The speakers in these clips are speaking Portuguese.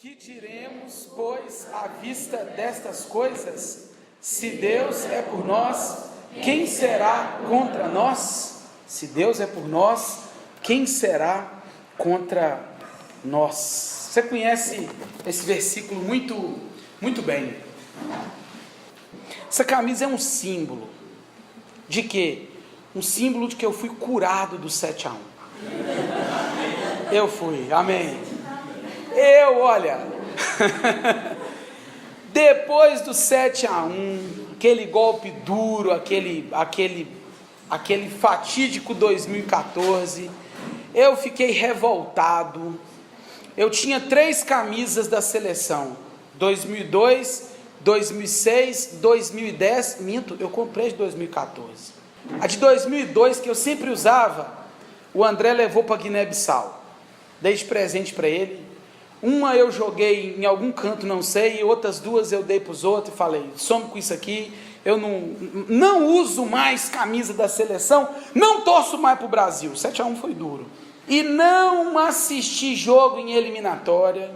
Que diremos, pois, à vista destas coisas? Se Deus é por nós, quem será contra nós? Se Deus é por nós, quem será contra nós? Você conhece esse versículo muito bem. Essa camisa é um símbolo de quê? Um símbolo de que eu fui curado do 7-1. Eu fui, amém. Olha, depois do 7-1, aquele golpe duro, aquele fatídico 2014, eu fiquei revoltado. Eu tinha 3 camisas da seleção, 2002, 2006, 2010, minto, eu comprei de 2014. A de 2002, que eu sempre usava, o André levou para Guiné-Bissau, dei de presente para ele. Uma eu joguei em algum canto, não sei, e outras 2 eu dei para os outros e falei, some com isso aqui, eu não uso mais camisa da seleção, não torço mais para o Brasil. 7-1 foi duro. E não assisti jogo em eliminatória.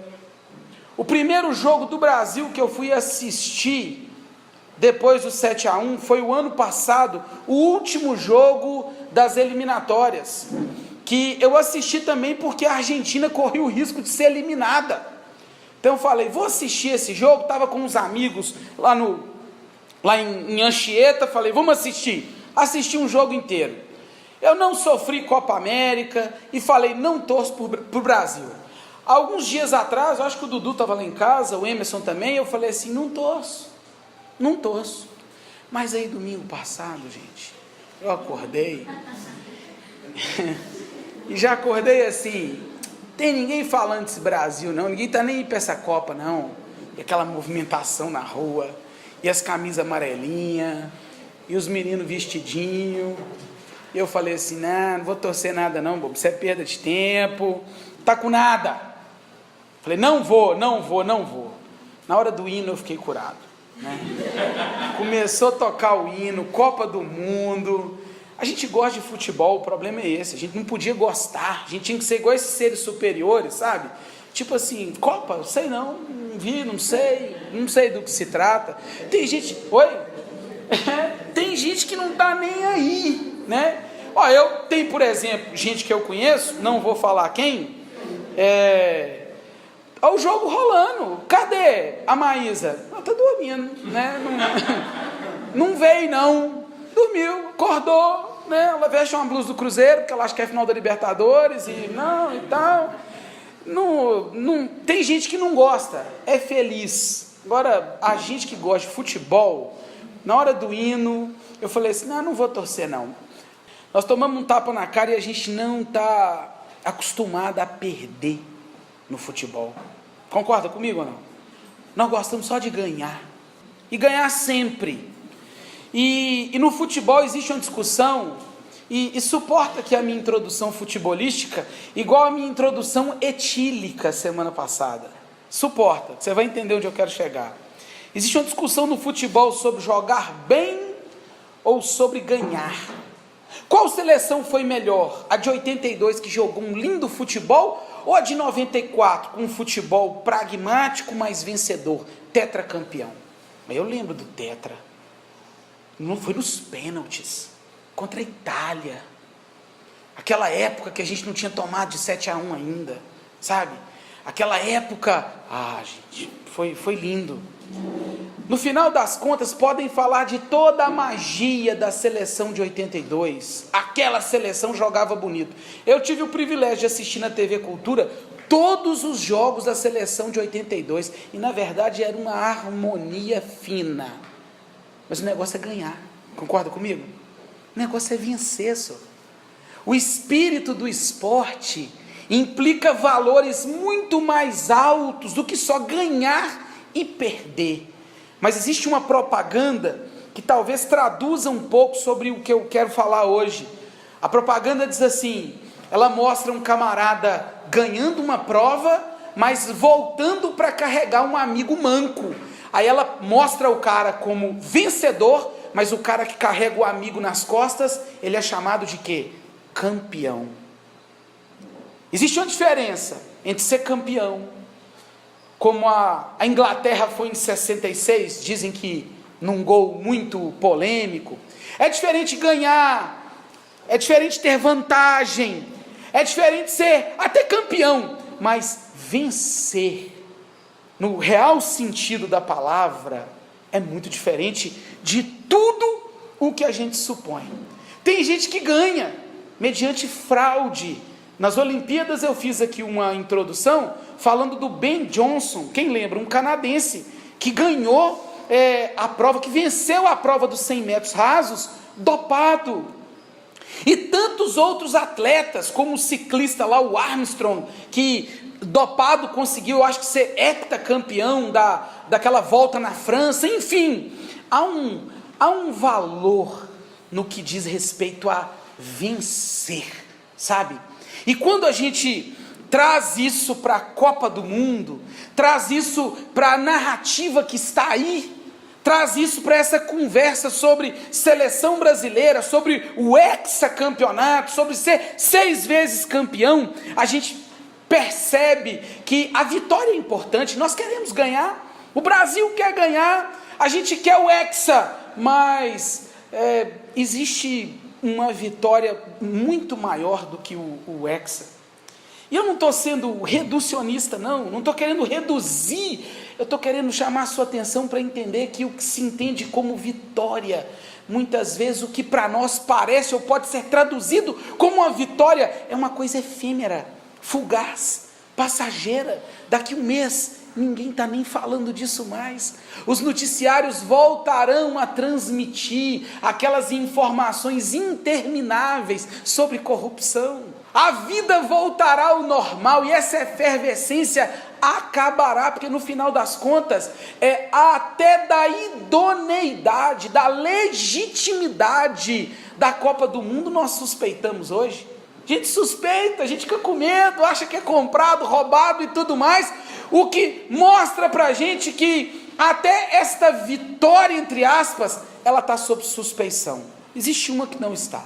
O primeiro jogo do Brasil que eu fui assistir depois do 7-1 foi o ano passado, o último jogo das eliminatórias, que eu assisti também porque a Argentina correu o risco de ser eliminada. Então eu falei, vou assistir esse jogo, estava com uns amigos lá em Anchieta, falei, vamos assisti um jogo inteiro. Eu não sofri Copa América e falei, não torço para o Brasil. Alguns dias atrás, eu acho que o Dudu estava lá em casa, o Emerson também, eu falei assim, não torço. Mas aí domingo passado, gente, eu acordei e já acordei assim, tem ninguém falando desse Brasil não, ninguém está nem indo para essa Copa não, e aquela movimentação na rua, e as camisas amarelinhas, e os meninos vestidinhos, e eu falei assim, não vou torcer nada não, bobo, isso é perda de tempo, tá com nada. Falei, não vou. Na hora do hino eu fiquei curado, né? Começou a tocar o hino, Copa do Mundo. A gente gosta de futebol, o problema é esse, a gente não podia gostar, a gente tinha que ser igual esses seres superiores, sabe? Tipo assim, Copa, sei não vi, não sei do que se trata. Tem gente, tem gente que não tá nem aí, né? Tem, por exemplo, gente que eu conheço, não vou falar quem, o jogo rolando, cadê a Maísa? Ela tá dormindo, né? Não veio não, dormiu, acordou, né? Ela veste uma blusa do Cruzeiro, porque ela acha que é final da Libertadores, e tal. Não, tem gente que não gosta, é feliz. Agora, a gente que gosta de futebol, na hora do hino, eu falei assim, não vou torcer não. Nós tomamos um tapa na cara e a gente não está acostumado a perder no futebol. Concorda comigo ou não? Nós gostamos só de ganhar. E ganhar sempre. E no futebol existe uma discussão, e suporta que a minha introdução futebolística, igual a minha introdução etílica semana passada. Suporta, você vai entender onde eu quero chegar. Existe uma discussão no futebol sobre jogar bem ou sobre ganhar. Qual seleção foi melhor? A de 82, que jogou um lindo futebol, ou a de 94, com um futebol pragmático, mas vencedor, tetracampeão? Eu lembro do tetra. Não foi nos pênaltis, contra a Itália. Aquela época que a gente não tinha tomado de 7-1 ainda, sabe? Aquela época, gente, foi lindo. No final das contas, podem falar de toda a magia da seleção de 82. Aquela seleção jogava bonito. Eu tive o privilégio de assistir na TV Cultura todos os jogos da seleção de 82. E na verdade era uma harmonia fina. Mas o negócio é ganhar. Concorda comigo? O negócio é vencer, só. O espírito do esporte implica valores muito mais altos do que só ganhar e perder. Mas existe uma propaganda que talvez traduza um pouco sobre o que eu quero falar hoje. A propaganda diz assim, ela mostra um camarada ganhando uma prova, mas voltando para carregar um amigo manco. Aí ela mostra o cara como vencedor, mas o cara que carrega o amigo nas costas, ele é chamado de quê? Campeão. Existe uma diferença entre ser campeão como a Inglaterra foi em 66, dizem que num gol muito polêmico. É diferente ganhar, é diferente ter vantagem, é diferente ser até campeão, mas vencer, no real sentido da palavra, é muito diferente de tudo o que a gente supõe. Tem gente que ganha mediante fraude. Nas Olimpíadas eu fiz aqui uma introdução falando do Ben Johnson, quem lembra? Um canadense que ganhou a prova, que venceu a prova dos 100 metros rasos, dopado. E tantos outros atletas, como o ciclista lá, o Armstrong, que dopado conseguiu, eu acho que ser heptacampeão daquela volta na França. Enfim, há um valor no que diz respeito a vencer, sabe? E quando a gente traz isso para a Copa do Mundo, traz isso para a narrativa que está aí, traz isso para essa conversa sobre seleção brasileira, sobre o hexacampeonato, sobre ser 6 vezes campeão, a gente percebe que a vitória é importante. Nós queremos ganhar, o Brasil quer ganhar, a gente quer o hexa, mas existe uma vitória muito maior do que o hexa. E eu não estou sendo reducionista, não estou querendo reduzir, eu estou querendo chamar a sua atenção para entender que o que se entende como vitória, muitas vezes o que para nós parece ou pode ser traduzido como uma vitória, é uma coisa efêmera, fugaz, passageira. Daqui um mês, ninguém está nem falando disso mais. Os noticiários voltarão a transmitir aquelas informações intermináveis sobre corrupção. A vida voltará ao normal e essa efervescência acabará, porque no final das contas, até da idoneidade, da legitimidade da Copa do Mundo nós suspeitamos hoje. A gente suspeita, a gente fica com medo, acha que é comprado, roubado e tudo mais, o que mostra pra gente que até esta vitória, entre aspas, ela está sob suspeição. Existe uma que não está.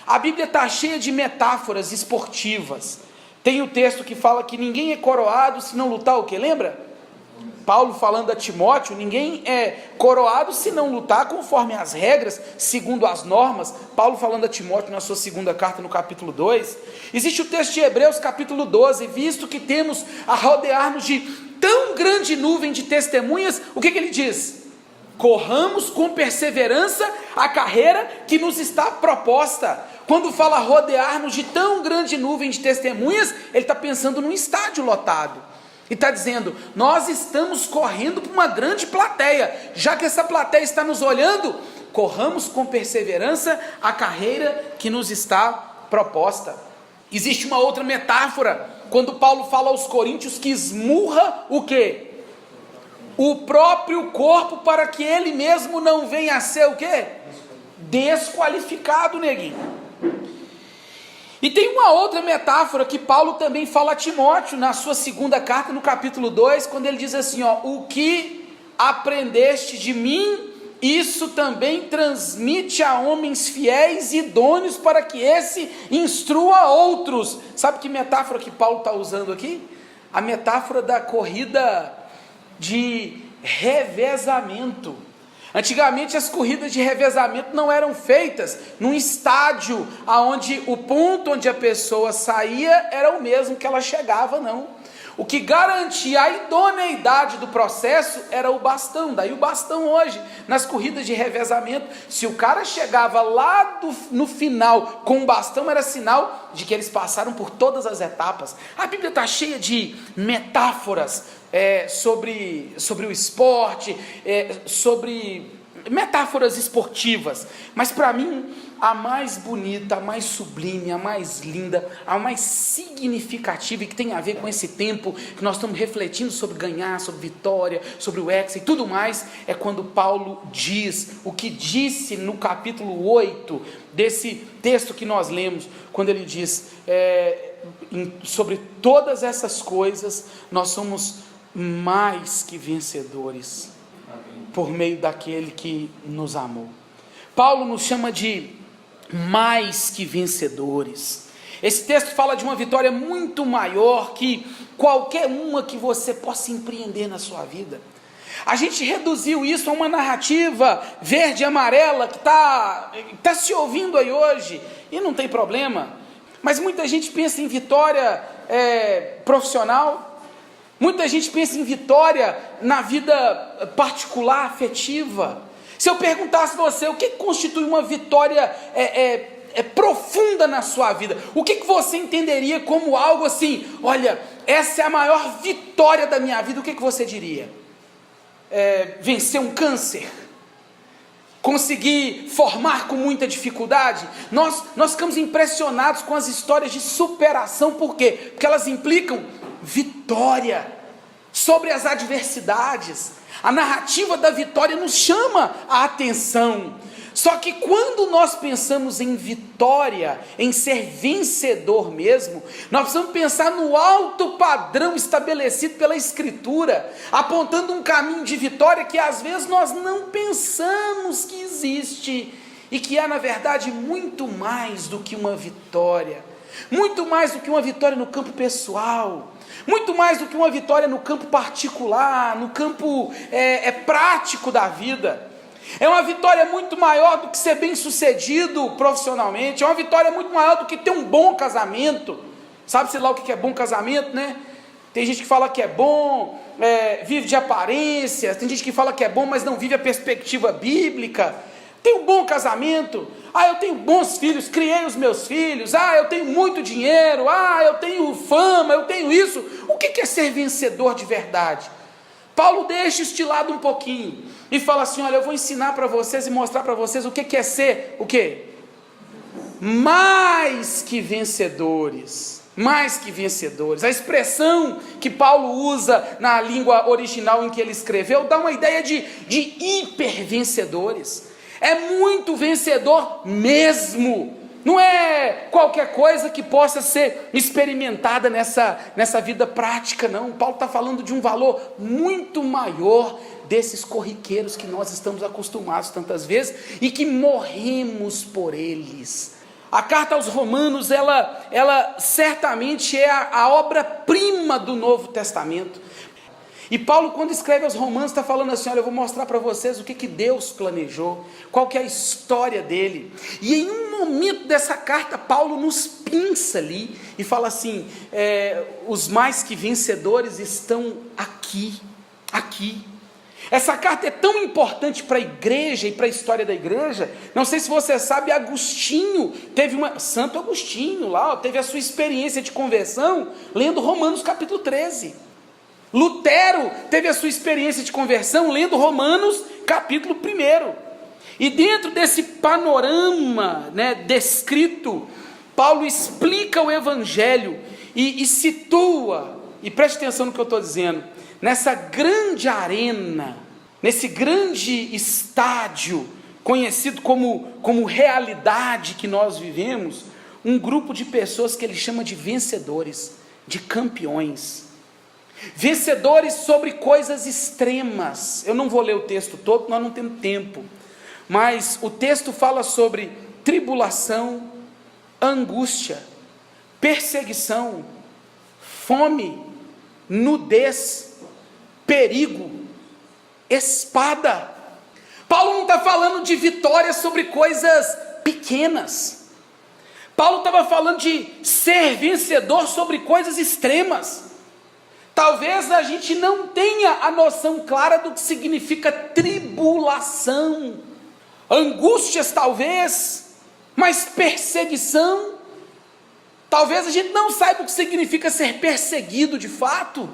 A Bíblia está cheia de metáforas esportivas. Tem o texto que fala que ninguém é coroado se não lutar o quê? Lembra? Paulo falando a Timóteo, ninguém é coroado se não lutar conforme as regras, segundo as normas. Paulo falando a Timóteo na sua segunda carta, no capítulo 2. Existe o texto de Hebreus, capítulo 12, visto que temos a rodear-nos de tão grande nuvem de testemunhas, o que ele diz? Corramos com perseverança a carreira que nos está proposta. Quando fala rodear-nos de tão grande nuvem de testemunhas, ele está pensando num estádio lotado. E está dizendo, nós estamos correndo para uma grande plateia, já que essa plateia está nos olhando, corramos com perseverança a carreira que nos está proposta. Existe uma outra metáfora, quando Paulo fala aos coríntios que esmurra o quê? O próprio corpo, para que ele mesmo não venha a ser o quê? Desqualificado, neguinho. E tem uma outra metáfora que Paulo também fala a Timóteo, na sua segunda carta, no capítulo 2, quando ele diz assim, o que aprendeste de mim, isso também transmite a homens fiéis e idôneos, para que esse instrua outros. Sabe que metáfora que Paulo está usando aqui? A metáfora da corrida de revezamento. Antigamente as corridas de revezamento não eram feitas num estádio onde o ponto onde a pessoa saía era o mesmo que ela chegava, não. O que garantia a idoneidade do processo era o bastão. Daí o bastão hoje, nas corridas de revezamento, se o cara chegava lá no final com o bastão, era sinal de que eles passaram por todas as etapas. A Bíblia está cheia de metáforas sobre o esporte, sobre metáforas esportivas, mas para mim a mais bonita, a mais sublime, a mais linda, a mais significativa e que tem a ver com esse tempo que nós estamos refletindo sobre ganhar, sobre vitória, sobre o hexa e tudo mais, é quando Paulo diz o que disse no capítulo 8 desse texto que nós lemos, quando ele diz sobre todas essas coisas nós somos mais que vencedores por meio daquele que nos amou. Paulo nos chama de mais que vencedores. Esse texto fala de uma vitória muito maior que qualquer uma que você possa empreender na sua vida. A gente reduziu isso a uma narrativa verde e amarela que tá se ouvindo aí hoje, e não tem problema. Mas muita gente pensa em vitória profissional, muita gente pensa em vitória na vida particular, afetiva. Se eu perguntasse a você, o que constitui uma vitória profunda na sua vida, o que você entenderia como algo assim, olha, essa é a maior vitória da minha vida, o que você diria? Vencer um câncer? Conseguir formar com muita dificuldade? Nós ficamos impressionados com as histórias de superação, por quê? Porque elas implicam vitória sobre as adversidades. A narrativa da vitória nos chama a atenção. Só que quando nós pensamos em vitória, em ser vencedor mesmo, nós precisamos pensar no alto padrão estabelecido pela Escritura, apontando um caminho de vitória que às vezes nós não pensamos que existe, e que é na verdade muito mais do que uma vitória, muito mais do que uma vitória no campo pessoal, muito mais do que uma vitória no campo particular, no campo prático da vida. É uma vitória muito maior do que ser bem sucedido profissionalmente, é uma vitória muito maior do que ter um bom casamento. Sabe-se lá o que é bom casamento, né? Tem gente que fala que é bom, vive de aparência, tem gente que fala que é bom, mas não vive a perspectiva bíblica. Tem um bom casamento, eu tenho bons filhos, criei os meus filhos, eu tenho muito dinheiro, eu tenho fama, eu tenho isso. O que é ser vencedor de verdade? Paulo deixa isso de lado um pouquinho e fala assim, olha, eu vou ensinar para vocês e mostrar para vocês o que é ser, o quê? Mais que vencedores. Mais que vencedores. A expressão que Paulo usa na língua original em que ele escreveu dá uma ideia de hipervencedores. É muito vencedor mesmo. Não é qualquer coisa que possa ser experimentada nessa vida prática, não. Paulo está falando de um valor muito maior desses corriqueiros que nós estamos acostumados tantas vezes e que morremos por eles. A carta aos Romanos, ela certamente é a obra-prima do Novo Testamento. E Paulo, quando escreve aos Romanos, está falando assim, olha, eu vou mostrar para vocês o que Deus planejou, qual que é a história dele. E em um momento dessa carta, Paulo nos pinça ali e fala assim, os mais que vencedores estão aqui. Essa carta é tão importante para a igreja e para a história da igreja. Não sei se você sabe, Santo Agostinho lá, teve a sua experiência de conversão lendo Romanos capítulo 13. Lutero teve a sua experiência de conversão lendo Romanos capítulo 1. E dentro desse panorama descrito, Paulo explica o Evangelho e situa, e preste atenção no que eu estou dizendo, nessa grande arena, nesse grande estádio, conhecido como realidade que nós vivemos, um grupo de pessoas que ele chama de vencedores, de campeões. Vencedores sobre coisas extremas. Eu não vou ler o texto todo, nós não temos tempo, mas o texto fala sobre tribulação, angústia, perseguição, fome, nudez, perigo, espada. Paulo não está falando de vitória sobre coisas pequenas. Paulo estava falando de ser vencedor sobre coisas extremas. Talvez a gente não tenha a noção clara do que significa tribulação, angústias talvez, mas perseguição, talvez a gente não saiba o que significa ser perseguido de fato,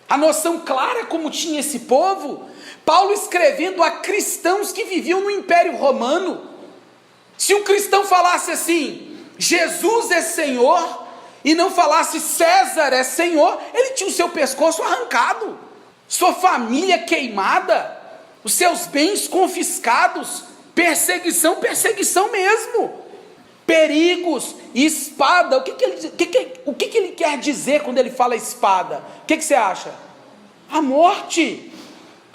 a noção clara como tinha esse povo. Paulo escrevendo a cristãos que viviam no Império Romano. Se um cristão falasse assim, Jesus é Senhor, e não falasse César é Senhor, ele tinha o seu pescoço arrancado, sua família queimada, os seus bens confiscados, perseguição mesmo, perigos, espada. O que ele quer dizer quando ele fala espada? O que você acha? A morte.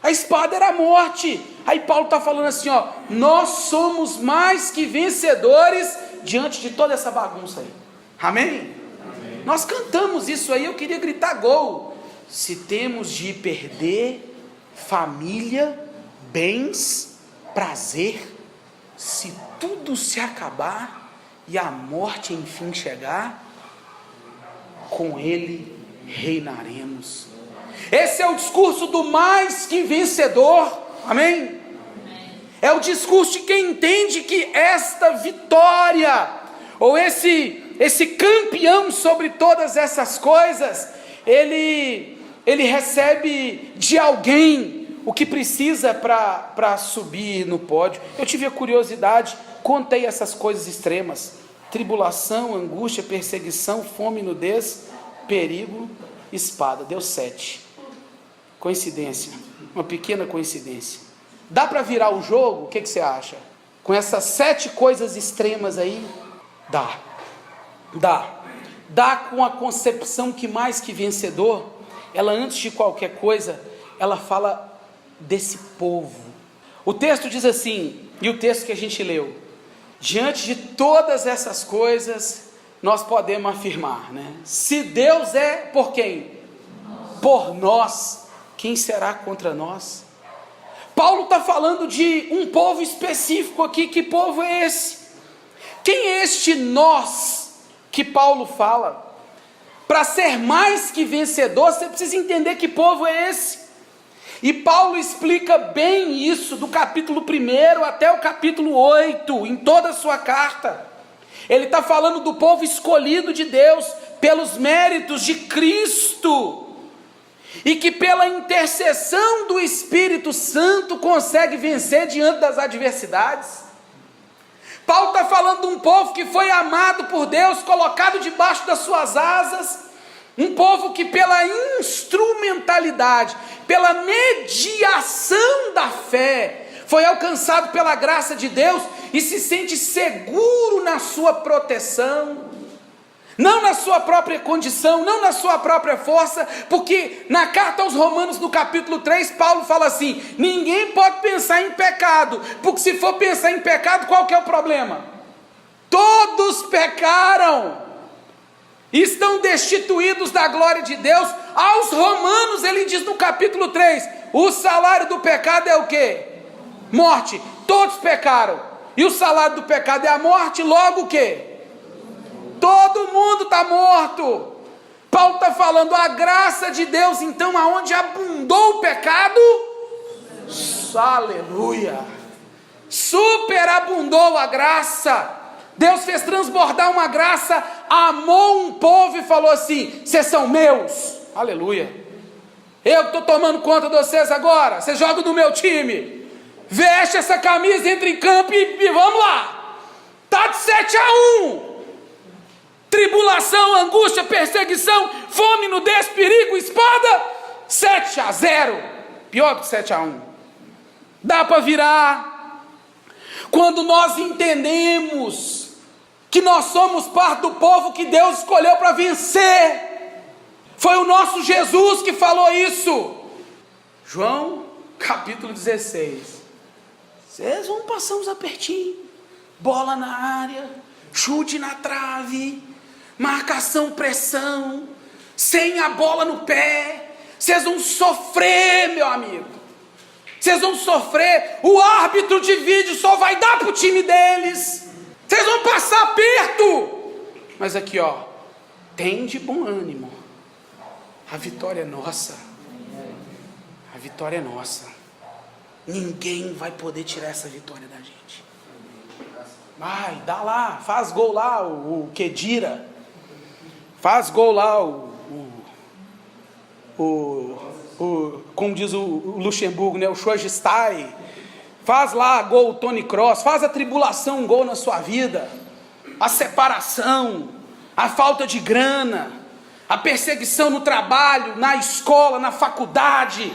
A espada era a morte. Aí Paulo está falando assim, nós somos mais que vencedores diante de toda essa bagunça aí. Amém? Amém? Nós cantamos isso aí, eu queria gritar gol. Se temos de perder família, bens, prazer, se tudo se acabar e a morte enfim chegar, com ele reinaremos. Esse é o discurso do mais que vencedor. Amém? É o discurso de quem entende que esta vitória, ou esse campeão sobre todas essas coisas, ele recebe de alguém o que precisa para subir no pódio. Eu tive a curiosidade, contei essas coisas extremas: tribulação, angústia, perseguição, fome, nudez, perigo, espada. Deu 7. Coincidência, uma pequena coincidência. Dá para virar o jogo? O que você acha? Com essas 7 coisas extremas aí? Dá com a concepção que mais que vencedor, ela antes de qualquer coisa, ela fala desse povo. O texto diz assim, e o texto que a gente leu: diante de todas essas coisas, nós podemos afirmar, né? Se Deus é por quem? Por nós, quem será contra nós? Paulo está falando de um povo específico aqui. Que povo é esse? Quem é este nós que Paulo fala? Para ser mais que vencedor, você precisa entender que povo é esse. E Paulo explica bem isso do capítulo 1 até o capítulo 8, em toda a sua carta. Ele está falando do povo escolhido de Deus pelos méritos de Cristo, e que pela intercessão do Espírito Santo consegue vencer diante das adversidades. Paulo está falando de um povo que foi amado por Deus, colocado debaixo das suas asas, um povo que pela instrumentalidade, pela mediação da fé, foi alcançado pela graça de Deus e se sente seguro na sua proteção, não na sua própria condição, não na sua própria força, porque na carta aos Romanos, no capítulo 3, Paulo fala assim: ninguém pode pensar em pecado, porque se for pensar em pecado, qual que é o problema? Todos pecaram, estão destituídos da glória de Deus. Aos Romanos ele diz no capítulo 3, o salário do pecado é o quê? Morte. Todos pecaram, e o salário do pecado é a morte, logo o quê? Todo mundo está morto. Paulo está falando a graça de Deus, então, aonde abundou o pecado, aleluia, superabundou a graça. Deus fez transbordar uma graça, amou um povo e falou assim: vocês são meus, aleluia. Eu estou tomando conta de vocês agora, vocês jogam no meu time, veste essa camisa, entra em campo e vamos lá. Está de 7-1. Tribulação, angústia, perseguição, fome, nudez, perigo, espada, 7-0, pior do que 7-1. Dá para virar. Quando nós entendemos que nós somos parte do povo que Deus escolheu para vencer. Foi o nosso Jesus que falou isso. João capítulo 16. Vocês vão passar uns apertinhos, bola na área, chute na trave, marcação, pressão, sem a bola no pé. Vocês vão sofrer, meu amigo. Vocês vão sofrer. O árbitro de vídeo só vai dar para o time deles. Vocês vão passar aperto. Mas aqui, ó, tem de bom ânimo. A vitória é nossa. A vitória é nossa. Ninguém vai poder tirar essa vitória da gente. Vai, dá lá, faz gol lá, o Kedira. Faz gol lá, como diz o Luxemburgo, né? O Schweinsteiger. Faz lá gol o Tony Kroos. Faz a tribulação um gol na sua vida. A separação, a falta de grana, a perseguição no trabalho, na escola, na faculdade.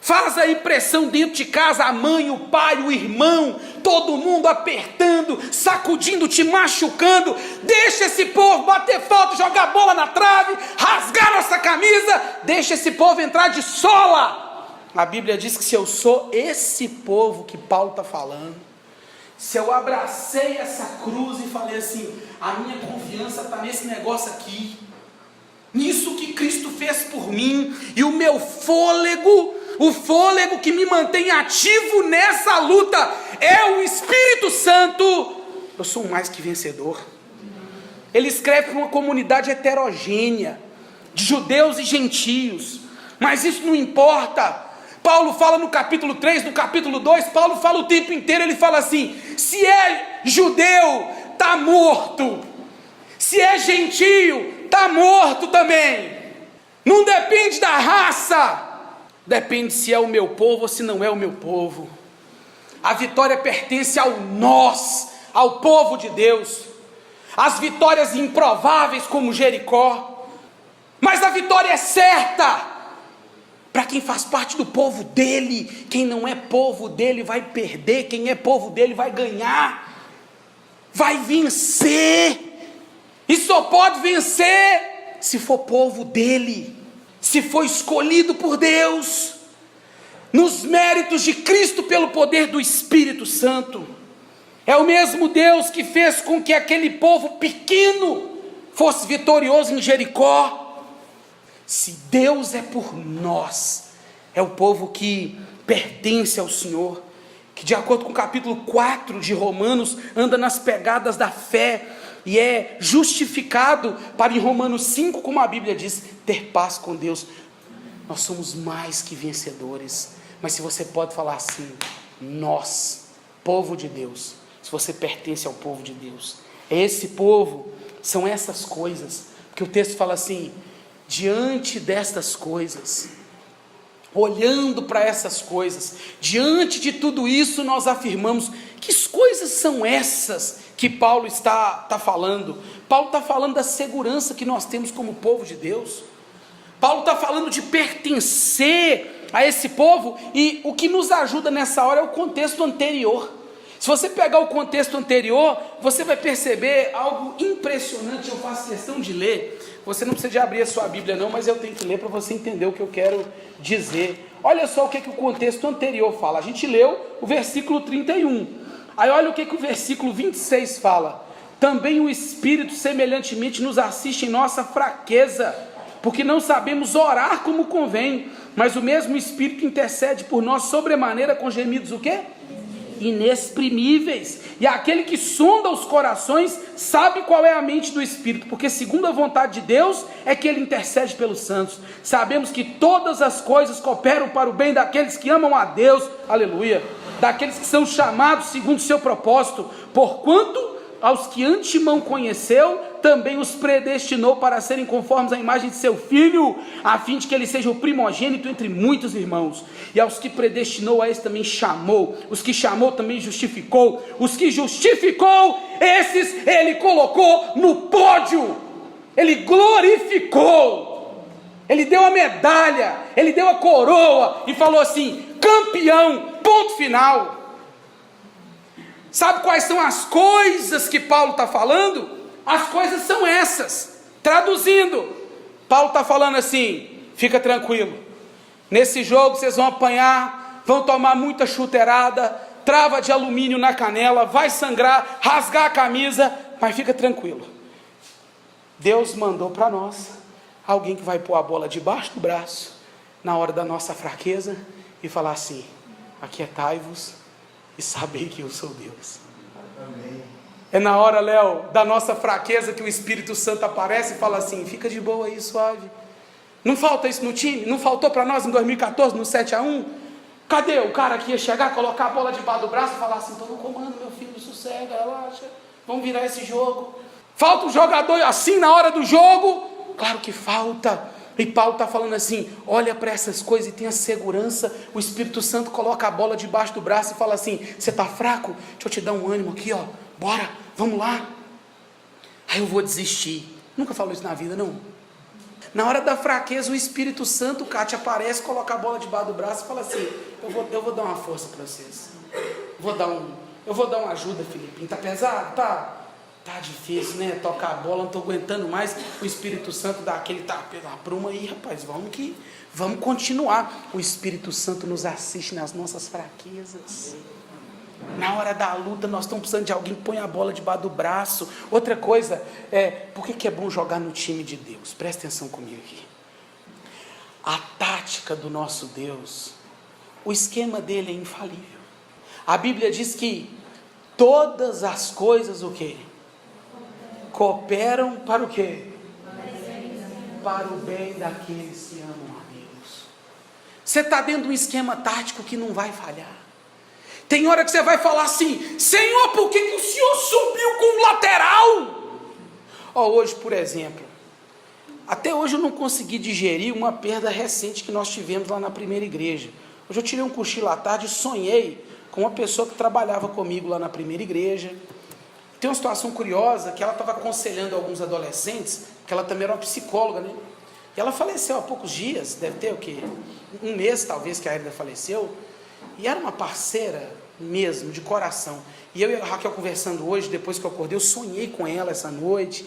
Faz aí pressão dentro de casa, a mãe, o pai, o irmão, todo mundo apertando, sacudindo, te machucando. Deixa esse povo bater falta, jogar bola na trave, rasgar nossa camisa. Deixa esse povo entrar de sola. A Bíblia diz que se eu sou esse povo que Paulo está falando, se eu abracei essa cruz e falei assim, a minha confiança está nesse negócio aqui, nisso que Cristo fez por mim, e o meu fôlego, o fôlego que me mantém ativo nessa luta, é o Espírito Santo, eu sou mais que vencedor. Ele escreve para uma comunidade heterogênea, de judeus e gentios, mas isso não importa. Paulo fala no capítulo 3, no capítulo 2, Paulo fala o tempo inteiro, ele fala assim, se é judeu, está morto, se é gentio, está morto também, não depende da raça, depende se é o meu povo ou se não é o meu povo. A vitória pertence ao nós, ao povo de Deus, as vitórias improváveis como Jericó, mas a vitória é certa, para quem faz parte do povo dele. Quem não é povo dele vai perder, quem é povo dele vai ganhar, vai vencer, e só pode vencer se for povo dele, se for escolhido por Deus, nos méritos de Cristo pelo poder do Espírito Santo. É o mesmo Deus que fez com que aquele povo pequeno fosse vitorioso em Jericó. Se Deus é por nós, é o povo que pertence ao Senhor, que de acordo com o capítulo 4 de Romanos, anda nas pegadas da fé, e é justificado para, em Romanos 5, como a Bíblia diz, ter paz com Deus. Nós somos mais que vencedores. Mas se você pode falar assim, nós, povo de Deus, se você pertence ao povo de Deus, esse povo, são essas coisas, porque o texto fala assim, diante destas coisas, olhando para essas coisas, diante de tudo isso, nós afirmamos, que coisas são essas que Paulo está falando? Paulo está falando da segurança que nós temos como povo de Deus. Paulo está falando de pertencer a esse povo, e o que nos ajuda nessa hora é o contexto anterior. Se você pegar o contexto anterior, você vai perceber algo impressionante. Eu faço questão de ler. Você não precisa de abrir a sua Bíblia não, mas eu tenho que ler para você entender o que eu quero dizer. Olha só o que o contexto anterior fala. A gente leu o versículo 31. Aí olha o que o versículo 26 fala. Também o Espírito semelhantemente nos assiste em nossa fraqueza, porque não sabemos orar como convém, mas o mesmo Espírito intercede por nós sobremaneira com gemidos o quê? Inexprimíveis. E aquele que sonda os corações sabe qual é a mente do Espírito, porque segundo a vontade de Deus é que ele intercede pelos santos. Sabemos que todas as coisas cooperam para o bem daqueles que amam a Deus, aleluia, daqueles que são chamados segundo o seu propósito, porquanto aos que antemão conheceu, também os predestinou para serem conformes à imagem de seu Filho, a fim de que ele seja o primogênito entre muitos irmãos. E aos que predestinou, a esses também chamou. Os que chamou também justificou. Os que justificou, esses ele colocou no pódio. Ele glorificou. Ele deu a medalha, ele deu a coroa e falou assim, campeão, ponto final. Sabe quais são as coisas que Paulo está falando? As coisas são essas. Traduzindo, Paulo está falando assim, fica tranquilo, nesse jogo vocês vão apanhar, vão tomar muita chuteirada, trava de alumínio na canela, vai sangrar, rasgar a camisa, mas fica tranquilo, Deus mandou para nós alguém que vai pôr a bola debaixo do braço, na hora da nossa fraqueza, e falar assim, aquietai-vos e sabei que eu sou Deus. Amém. É na hora, Léo, da nossa fraqueza que o Espírito Santo aparece e fala assim, fica de boa aí, suave. Não falta isso no time? Não faltou para nós em 2014, no 7-1? Cadê o cara que ia chegar, colocar a bola debaixo do braço e falar assim, estou no comando, meu filho, sossega, relaxa, vamos virar esse jogo. Falta um jogador assim na hora do jogo? Claro que falta. E Paulo está falando assim, olha para essas coisas e tenha segurança. O Espírito Santo coloca a bola debaixo do braço e fala assim, você está fraco? Deixa eu te dar um ânimo aqui, ó. Bora, vamos lá. Aí eu vou desistir. Nunca falou isso na vida, não? Na hora da fraqueza, o Espírito Santo, Cátia, aparece, coloca a bola debaixo do braço e fala assim, eu vou dar uma força para vocês. Eu vou dar uma ajuda, Filipinho. Tá pesado? Tá difícil, né? Tocar a bola, não estou aguentando mais. O Espírito Santo dá aquele pruma aí, rapaz, vamos continuar. O Espírito Santo nos assiste nas nossas fraquezas. Na hora da luta, nós estamos precisando de alguém que põe a bola debaixo do braço. Outra coisa, por que é bom jogar no time de Deus? Presta atenção comigo aqui. A tática do nosso Deus, o esquema dele é infalível. A Bíblia diz que todas as coisas, o quê? Cooperam para o quê? Para o bem daqueles que amam a Deus. Você está dentro de um esquema tático que não vai falhar. Tem hora que você vai falar assim: Senhor, por que o Senhor subiu com o lateral? Hoje, por exemplo, até hoje eu não consegui digerir uma perda recente que nós tivemos lá na primeira igreja. Hoje eu tirei um cochilo à tarde e sonhei com uma pessoa que trabalhava comigo lá na primeira igreja. Tem uma situação curiosa, que ela estava aconselhando alguns adolescentes, que ela também era uma psicóloga, né? E ela faleceu há poucos dias, deve ter o quê? Um mês talvez que a Aida faleceu. E era uma parceira mesmo, de coração. E eu e a Raquel conversando hoje, depois que eu acordei, eu sonhei com ela essa noite,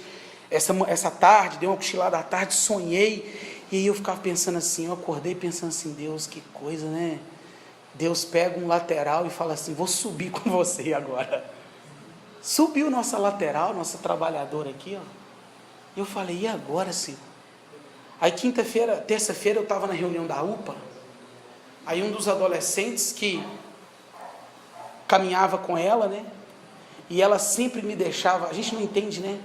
essa tarde, dei uma cochilada à tarde, sonhei. E aí eu ficava pensando assim, eu acordei pensando assim: Deus, que coisa, né? Deus pega um lateral e fala assim: vou subir com você agora. Subiu nossa lateral, nossa trabalhadora aqui, ó. E eu falei: e agora, Senhor? Aí terça-feira eu estava na reunião da UPA. Aí um dos adolescentes que caminhava com ela, né? E ela sempre me deixava, a gente não entende, né?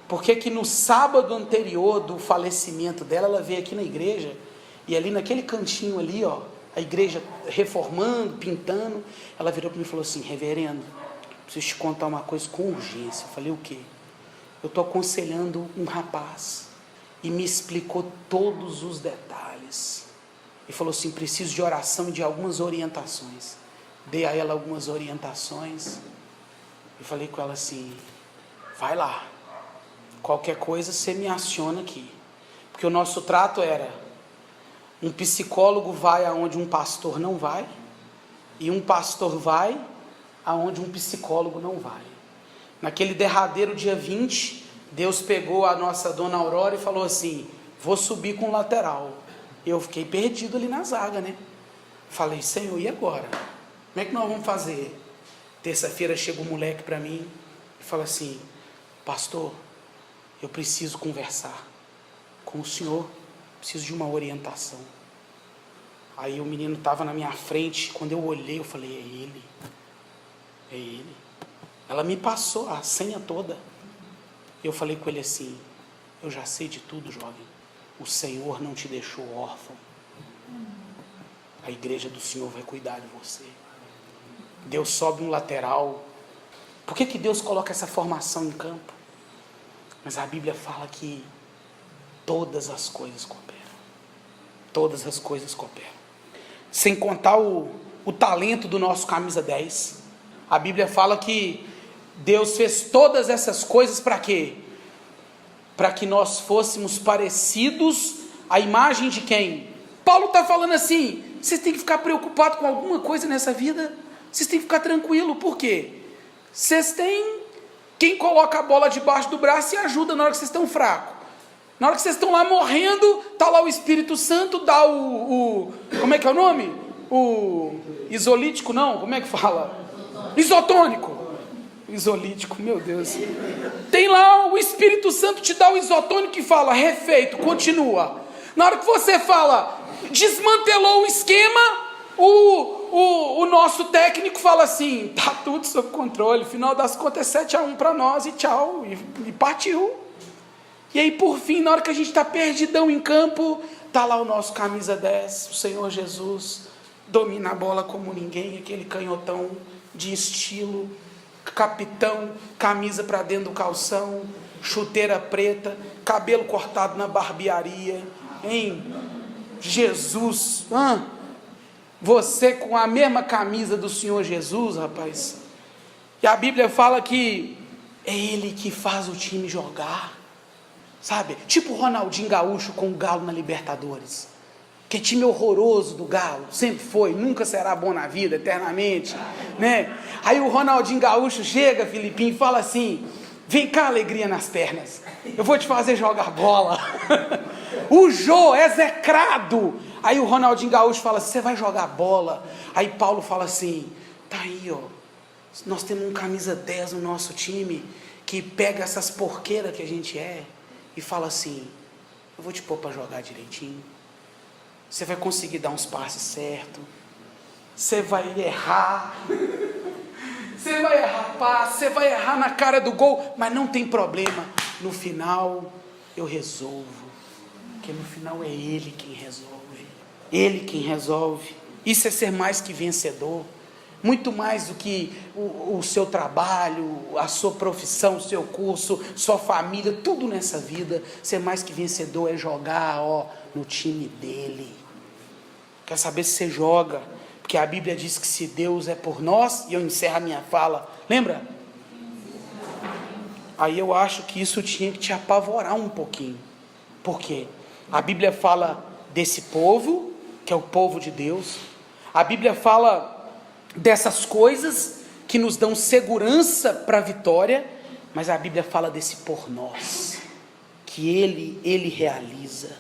Porque que no sábado anterior do falecimento dela, ela veio aqui na igreja, e ali naquele cantinho ali, ó, a igreja reformando, pintando, ela virou para mim e falou assim: reverendo, preciso te contar uma coisa com urgência. Eu falei: o quê? Eu estou aconselhando um rapaz, e me explicou todos os detalhes. E falou assim: preciso de oração e de algumas orientações. Dei a ela algumas orientações. E falei com ela assim: vai lá. Qualquer coisa você me aciona aqui. Porque o nosso trato era: um psicólogo vai aonde um pastor não vai. E um pastor vai aonde um psicólogo não vai. Naquele derradeiro dia 20, Deus pegou a nossa dona Aurora e falou assim: vou subir com o lateral. Eu fiquei perdido ali na zaga, né? Falei: Senhor, e agora? Como é que nós vamos fazer? Terça-feira chega um moleque para mim e fala assim: pastor, eu preciso conversar com o senhor, preciso de uma orientação. Aí o menino estava na minha frente, quando eu olhei, eu falei: é ele. Ela me passou a senha toda. Eu falei com ele assim: eu já sei de tudo, jovem. O Senhor não te deixou órfão. A igreja do Senhor vai cuidar de você. Deus sobe um lateral. Por que Deus coloca essa formação em campo? Mas a Bíblia fala que todas as coisas cooperam. Todas as coisas cooperam. Sem contar o talento do nosso camisa 10. A Bíblia fala que Deus fez todas essas coisas para quê? Para que nós fôssemos parecidos à imagem de quem? Paulo está falando assim: vocês têm que ficar preocupados com alguma coisa nessa vida, vocês têm que ficar tranquilo. Por quê? Vocês têm quem coloca a bola debaixo do braço e ajuda na hora que vocês estão fracos. Na hora que vocês estão lá morrendo, está lá o Espírito Santo, dá como é que é o nome? O isolítico, não, como é que fala? Isotônico. Isolítico, meu Deus. Tem lá o Espírito Santo, te dá o isotônico e fala: refeito, continua. Na hora que você fala, desmantelou o esquema, o nosso técnico fala assim: tá tudo sob controle, final das contas é 7-1 para nós e tchau, e partiu. E aí por fim, na hora que a gente está perdidão em campo, tá lá o nosso camisa 10, o Senhor Jesus, domina a bola como ninguém, aquele canhotão de estilo, capitão, camisa para dentro do calção, chuteira preta, cabelo cortado na barbearia, hein? Jesus, você com a mesma camisa do Senhor Jesus, rapaz. E a Bíblia fala que é Ele que faz o time jogar, sabe? Tipo o Ronaldinho Gaúcho com o Galo na Libertadores. Que time horroroso do Galo, sempre foi, nunca será bom na vida, eternamente, né? Aí o Ronaldinho Gaúcho chega, Filipinho, e fala assim: vem cá, alegria nas pernas, eu vou te fazer jogar bola. O Jô é execrado. Aí o Ronaldinho Gaúcho fala assim: você vai jogar bola? Aí Paulo fala assim: tá aí, ó, Nós temos um camisa 10 no nosso time que pega essas porqueiras que a gente é e fala assim: eu vou te pôr para jogar direitinho, você vai conseguir dar uns passes certos, você vai errar, você vai errar passe, você vai errar na cara do gol, mas não tem problema, no final eu resolvo, porque no final é Ele quem resolve, Ele quem resolve. Isso é ser mais que vencedor, muito mais do que o seu trabalho, a sua profissão, o seu curso, sua família, tudo nessa vida. Ser mais que vencedor é jogar, no time dele. Quer saber se você joga? Porque a Bíblia diz que se Deus é por nós, e eu encerro a minha fala, lembra? Aí eu acho que isso tinha que te apavorar um pouquinho. Por quê? A Bíblia fala desse povo, que é o povo de Deus. A Bíblia fala dessas coisas que nos dão segurança para a vitória, mas a Bíblia fala desse por nós, que Ele realiza.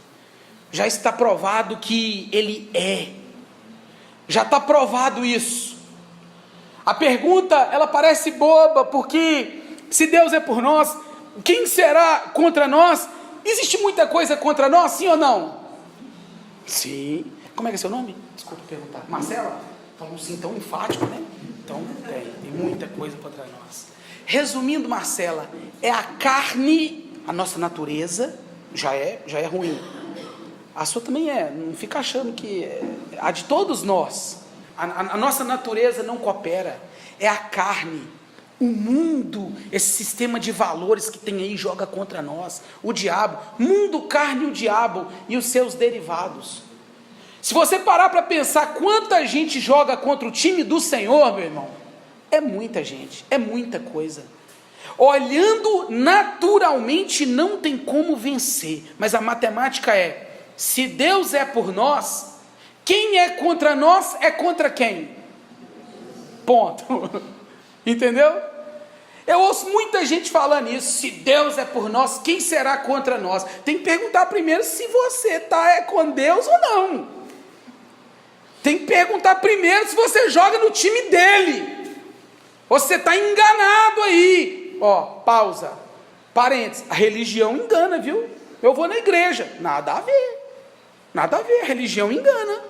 Já está provado que Ele é, já está provado isso. A pergunta, ela parece boba, porque se Deus é por nós, quem será contra nós? Existe muita coisa contra nós, sim ou não? Sim. Como é que é seu nome? Desculpa perguntar. Marcela? Falou sim tão enfático, né? Então tem muita coisa contra nós. Resumindo, Marcela, é a carne, a nossa natureza, já é ruim. A sua também é, não fica achando que é a de todos nós. A nossa natureza não coopera, é a carne. O mundo, esse sistema de valores que tem aí, joga contra nós. O diabo, mundo, carne e o diabo e os seus derivados. Se você parar para pensar quanta gente joga contra o time do Senhor, meu irmão, é muita gente, é muita coisa. Olhando naturalmente não tem como vencer, mas a matemática é: se Deus é por nós, quem é contra nós é contra quem? Ponto. Entendeu? Eu ouço muita gente falando isso: se Deus é por nós, quem será contra nós? Tem que perguntar primeiro se você está com Deus ou não. Tem que perguntar primeiro se você joga no time dele. Você está enganado aí. Pausa. Parênteses. A religião engana, viu? Eu vou na igreja. Nada a ver. Nada a ver. A religião engana.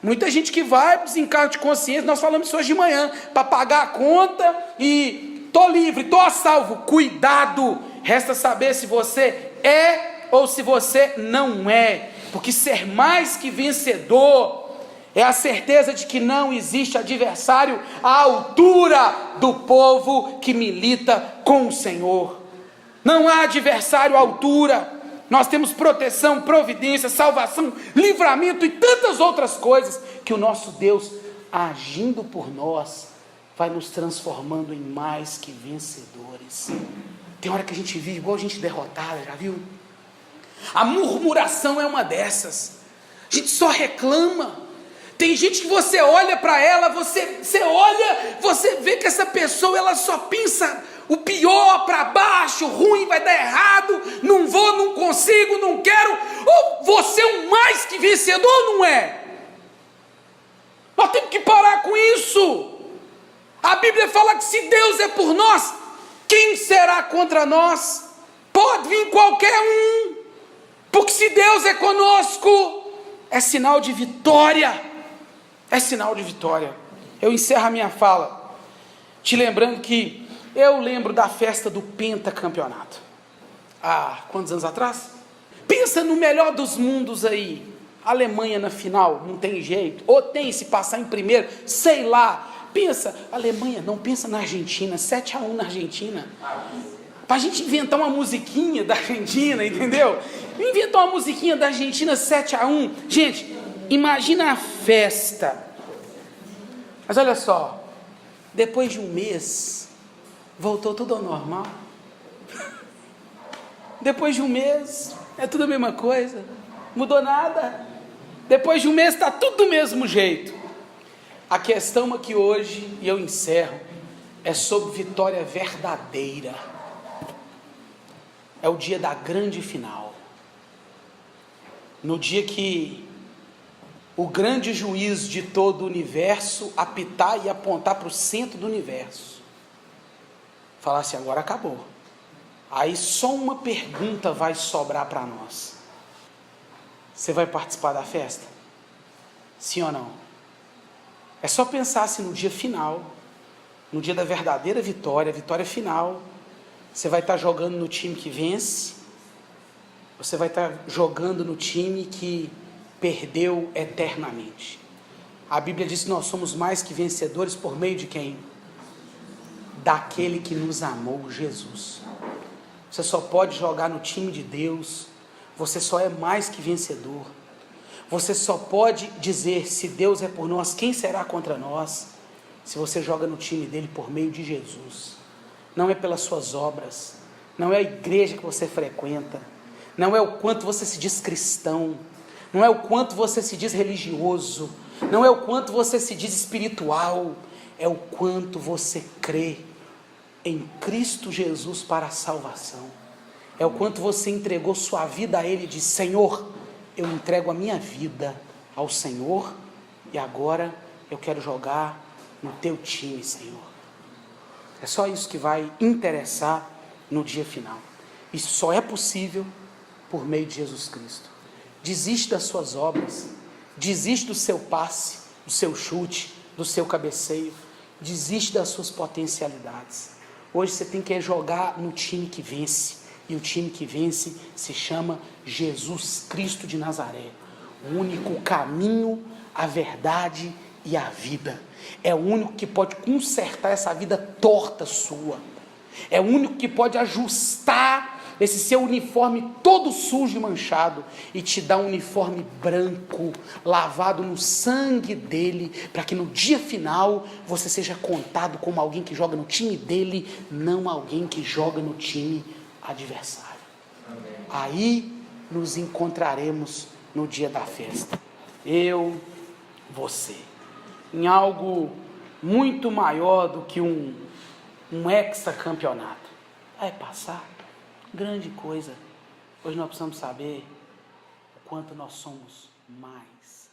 Muita gente que vai para o desencargo de consciência. Nós falamos isso hoje de manhã. Para pagar a conta e estou livre, estou a salvo. Cuidado. Resta saber se você é ou se você não é. Porque ser mais que vencedor é a certeza de que não existe adversário à altura do povo que milita com o Senhor. Não há adversário à altura. Nós temos proteção, providência, salvação, livramento e tantas outras coisas que o nosso Deus, agindo por nós, vai nos transformando em mais que vencedores. Tem hora que a gente vive igual gente derrotada, já viu? A murmuração é uma dessas. A gente só reclama. Tem gente que você olha para ela, você olha, você vê que essa pessoa ela só pensa o pior para baixo, ruim, vai dar errado, não vou, não consigo, não quero. Ou você é um mais que vencedor, não é? Nós temos que parar com isso. A Bíblia fala que se Deus é por nós, quem será contra nós? Pode vir qualquer um, porque se Deus é conosco, é sinal de vitória. É sinal de vitória. Eu encerro a minha fala te lembrando que eu lembro da festa do pentacampeonato. Quantos anos atrás? Pensa no melhor dos mundos aí. Alemanha na final, não tem jeito. Ou tem, se passar em primeiro, sei lá. Pensa, Alemanha, não pensa na Argentina, 7-1 na Argentina. Para a gente inventar uma musiquinha da Argentina, entendeu? Inventar uma musiquinha da Argentina 7-1. Gente, imagina a festa. Mas olha só, depois de um mês, voltou tudo ao normal. Depois de um mês, é tudo a mesma coisa. Mudou nada. Depois de um mês está tudo do mesmo jeito. A questão aqui hoje, e eu encerro, é sobre vitória verdadeira. É o dia da grande final. No dia que o grande juiz de todo o universo apitar e apontar para o centro do universo. Falar assim, agora acabou. Aí só uma pergunta vai sobrar para nós. Você vai participar da festa? Sim ou não? É só pensar assim no dia final, no dia da verdadeira vitória, a vitória final. Você vai estar jogando no time que vence, você vai estar jogando no time que perdeu eternamente. A Bíblia diz que nós somos mais que vencedores por meio de quem? Daquele que nos amou, Jesus. Você só pode jogar no time de Deus, você só é mais que vencedor. Você só pode dizer, se Deus é por nós, quem será contra nós? Se você joga no time dele por meio de Jesus. Não é pelas suas obras, não é a igreja que você frequenta, não é o quanto você se diz cristão, não é o quanto você se diz religioso, não é o quanto você se diz espiritual, é o quanto você crê em Cristo Jesus para a salvação. É o quanto você entregou sua vida a Ele e disse, Senhor, eu entrego a minha vida ao Senhor e agora eu quero jogar no teu time, Senhor. É só isso que vai interessar no dia final. Isso só é possível por meio de Jesus Cristo. Desiste das suas obras, desiste do seu passe, do seu chute, do seu cabeceio, desiste das suas potencialidades. Hoje você tem que jogar no time que vence, e o time que vence se chama Jesus Cristo de Nazaré, o único caminho, a verdade e a vida. É o único que pode consertar essa vida torta sua, é o único que pode ajustar esse seu uniforme todo sujo e manchado e te dar um uniforme branco, lavado no sangue dele, para que no dia final você seja contado como alguém que joga no time dele, não alguém que joga no time adversário. Amém. Aí nos encontraremos no dia da festa, eu, você, em algo muito maior do que um hexacampeonato. Vai passar. Grande coisa. Hoje nós precisamos saber o quanto nós somos mais